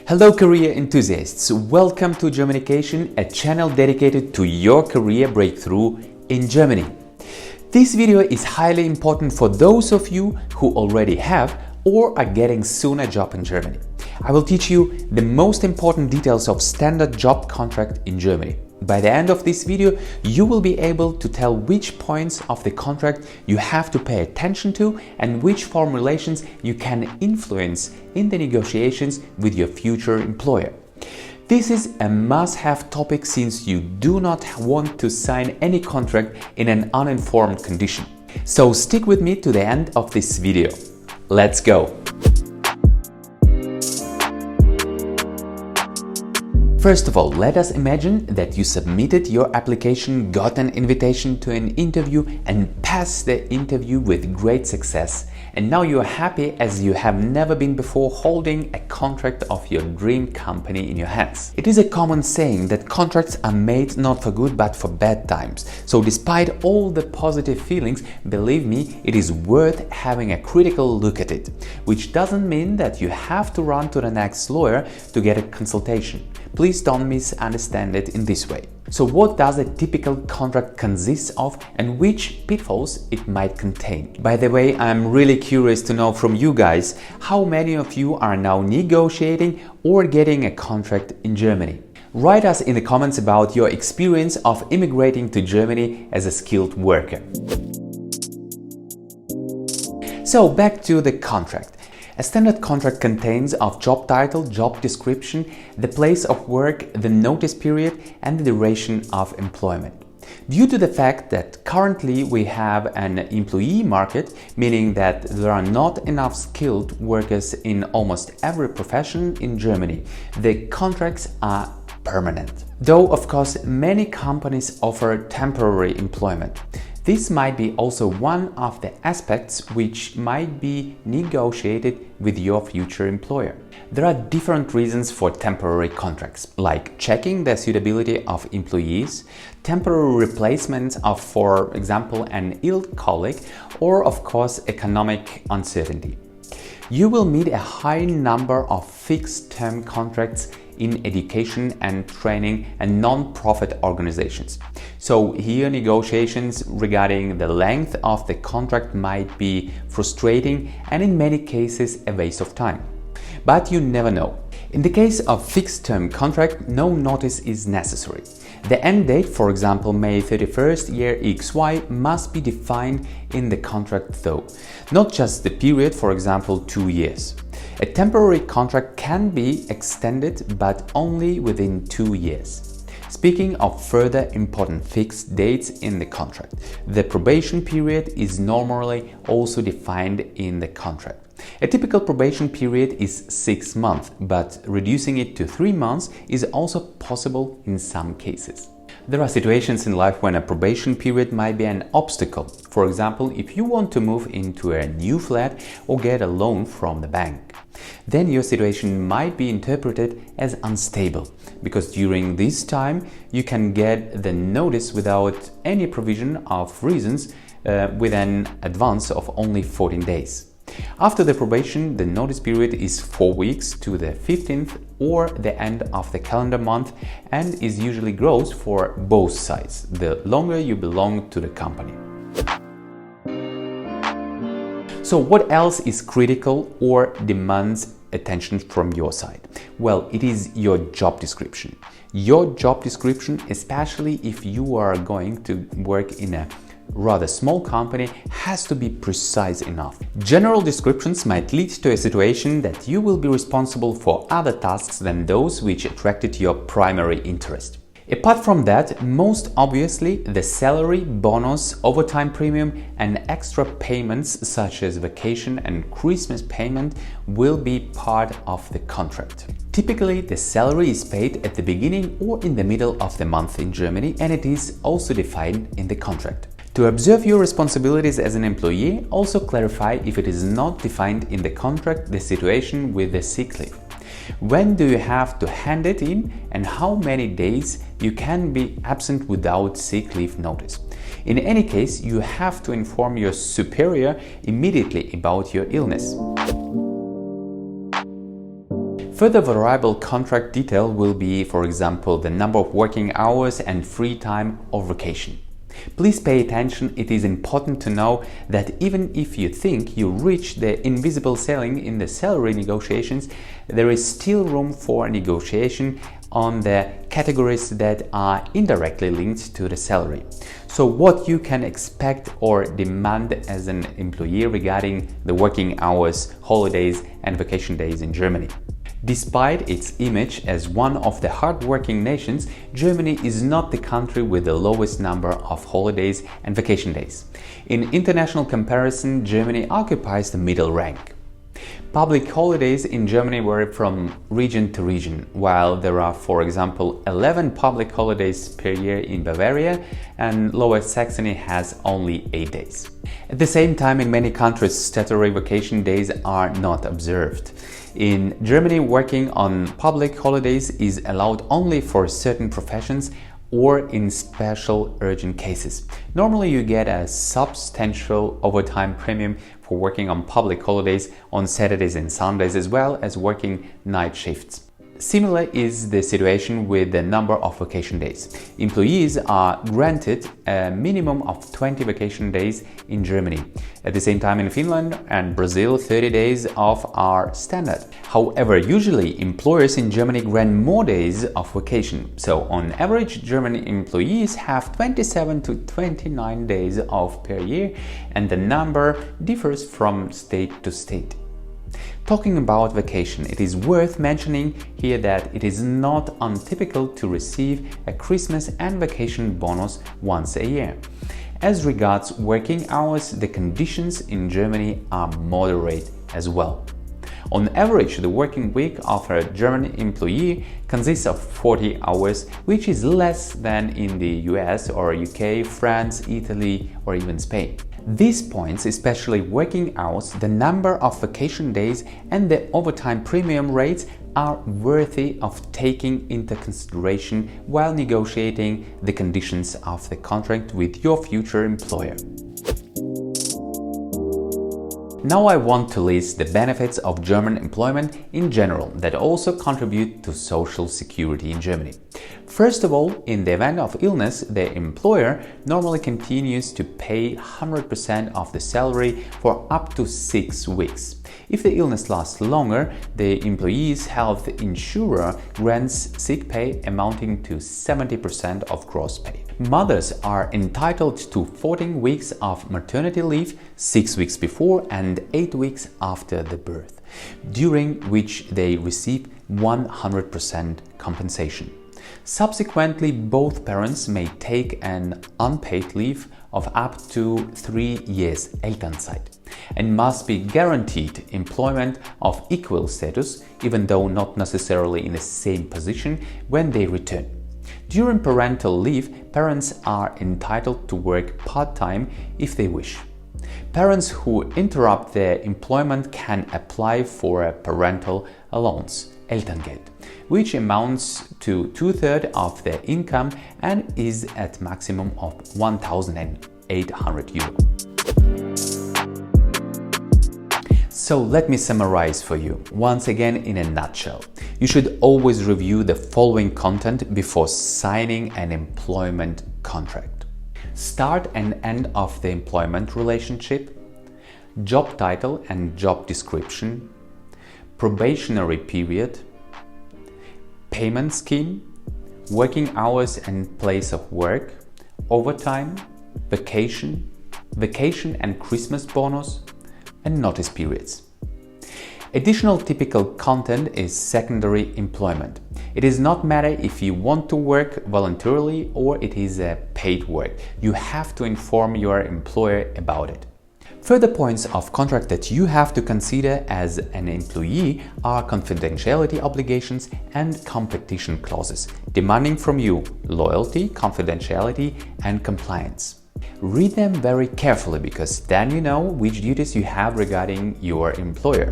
Hello career enthusiasts, welcome to GermanyCation, a channel dedicated to your career breakthrough in Germany. This video is highly important for those of you who already have or are getting soon a job in Germany. I will teach you the most important details of standard job contract in Germany. By the end of this video, you will be able to tell which points of the contract you have to pay attention to and which formulations you can influence in the negotiations with your future employer. This is a must-have topic since you do not want to sign any contract in an uninformed condition. So stick with me to the end of this video. Let's go! First of all, let us imagine that you submitted your application, got an invitation to an interview and passed the interview with great success. And now you are happy as you have never been before holding a contract of your dream company in your hands. It is a common saying that contracts are made not for good but for bad times. So despite all the positive feelings, believe me, it is worth having a critical look at it. Which doesn't mean that you have to run to the next lawyer to get a consultation. Please don't misunderstand it in this way. So what does a typical contract consist of and which pitfalls it might contain? By the way, I'm really curious to know from you guys how many of you are now negotiating or getting a contract in Germany. Write us in the comments about your experience of immigrating to Germany as a skilled worker. So back to the contract. A standard contract contains of job title, job description, the place of work, the notice period and the duration of employment. Due to the fact that currently we have an employee market, meaning that there are not enough skilled workers in almost every profession in Germany, the contracts are permanent. Though, of course, many companies offer temporary employment. This might be also one of the aspects which might be negotiated with your future employer. There are different reasons for temporary contracts, like checking the suitability of employees, temporary replacements of, for example, an ill colleague, or of course, economic uncertainty. You will meet a high number of fixed-term contracts in education and training and non-profit organizations. So here negotiations regarding the length of the contract might be frustrating and in many cases a waste of time. But you never know. In the case of fixed-term contract, no notice is necessary. The end date, for example, May 31st, year XY, must be defined in the contract though, not just the period, for example, 2 years. A temporary contract can be extended, but only within 2 years. Speaking of further important fixed dates in the contract, the probation period is normally also defined in the contract. A typical probation period is 6 months, but reducing it to 3 months is also possible in some cases. There are situations in life when a probation period might be an obstacle. For example, if you want to move into a new flat or get a loan from the bank. Then your situation might be interpreted as unstable, because during this time you can get the notice without any provision of reasons with an advance of only 14 days. After the probation, the notice period is 4 weeks to the 15th or the end of the calendar month and is usually gross for both sides, the longer you belong to the company. So what else is critical or demands attention from your side? Well, it is your job description. Your job description, especially if you are going to work in a rather small company, has to be precise enough. General descriptions might lead to a situation that you will be responsible for other tasks than those which attracted your primary interest. Apart from that, most obviously, the salary, bonus, overtime premium and extra payments such as vacation and Christmas payment will be part of the contract. Typically, the salary is paid at the beginning or in the middle of the month in Germany, and it is also defined in the contract. To observe your responsibilities as an employee, also clarify if it is not defined in the contract the situation with the sick leave. When do you have to hand it in and how many days you can be absent without sick leave notice. In any case, you have to inform your superior immediately about your illness. Further variable contract detail will be, for example, the number of working hours and free time or vacation. Please pay attention. It is important to know that even if you think you reach the invisible ceiling in the salary negotiations, there is still room for negotiation on the categories that are indirectly linked to the salary. So what you can expect or demand as an employee regarding the working hours, holidays and vacation days in Germany. Despite its image as one of the hard-working nations, Germany is not the country with the lowest number of holidays and vacation days. In international comparison, Germany occupies the middle rank. Public holidays in Germany vary from region to region, while there are, for example, 11 public holidays per year in Bavaria and Lower Saxony has only 8 days. At the same time, in many countries, statutory vacation days are not observed. In Germany, working on public holidays is allowed only for certain professions or in special urgent cases. Normally, you get a substantial overtime premium for working on public holidays on Saturdays and Sundays, as well as working night shifts. Similar is the situation with the number of vacation days. Employees are granted a minimum of 20 vacation days in Germany. At the same time, in Finland and Brazil, 30 days off are standard. However, usually employers in Germany grant more days of vacation. So on average, German employees have 27 to 29 days off per year, and the number differs from state to state. Talking about vacation, it is worth mentioning here that it is not untypical to receive a Christmas and vacation bonus once a year. As regards working hours, the conditions in Germany are moderate as well. On average, the working week of a German employee consists of 40 hours, which is less than in the US or UK, France, Italy, or even Spain. These points, especially working hours, the number of vacation days and the overtime premium rates, are worthy of taking into consideration while negotiating the conditions of the contract with your future employer. Now I want to list the benefits of German employment in general that also contribute to social security in Germany. First of all, in the event of illness, the employer normally continues to pay 100% of the salary for up to 6 weeks. If the illness lasts longer, the employee's health insurer grants sick pay amounting to 70% of gross pay. Mothers are entitled to 14 weeks of maternity leave, 6 weeks before and 8 weeks after the birth, during which they receive 100% compensation. Subsequently, both parents may take an unpaid leave of up to 3 years, Elternzeit, and must be guaranteed employment of equal status, even though not necessarily in the same position, when they return. During parental leave, parents are entitled to work part-time if they wish. Parents who interrupt their employment can apply for a parental allowance, Elterngeld, which amounts to 2/3 of their income and is at maximum of 1,800 euro. So let me summarize for you, once again in a nutshell. You should always review the following content before signing an employment contract. Start and end of the employment relationship, job title and job description, probationary period, payment scheme, working hours and place of work, overtime, vacation and Christmas bonus, and notice periods. Additional typical content is secondary employment. It does not matter if you want to work voluntarily or it is a paid work. You have to inform your employer about it. Further points of contract that you have to consider as an employee are confidentiality obligations and competition clauses, demanding from you loyalty, confidentiality, and compliance. Read them very carefully because then you know which duties you have regarding your employer.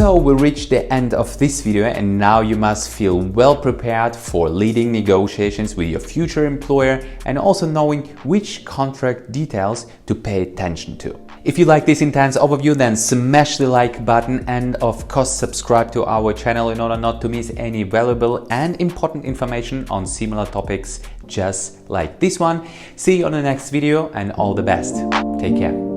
So we reached the end of this video and now you must feel well prepared for leading negotiations with your future employer and also knowing which contract details to pay attention to. If you like this intense overview, then smash the like button and of course subscribe to our channel in order not to miss any valuable and important information on similar topics just like this one. See you on the next video and all the best. Take care.